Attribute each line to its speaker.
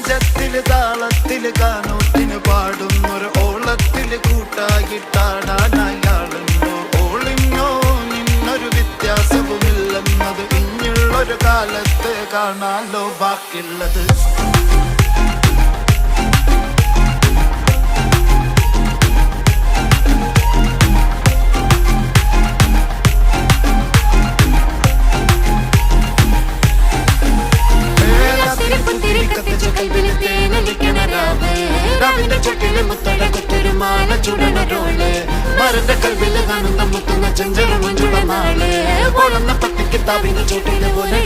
Speaker 1: നെഞ്ചത്തില് താളത്തില് കാനൂത്തിന് പാടുന്നൊരു ഓളത്തില് കൂട്ടായിട്ടാടാനയാളുണ്ടോ ഓളിഞ്ഞോ നിന്നൊരു വ്യത്യാസവുമില്ലെന്നത് ഇനിയുള്ളൊരു കാലത്ത് കാണാലോ ബാക്കിയുള്ളത് മരന്റെ കൽവില് കാണുന്ന മുത്തുന്ന ചെഞ്ചര മഞ്ചുള നാള് വളർന്ന പട്ടിക്ക് താവിന്റെ ചോട്ടില് പോലെ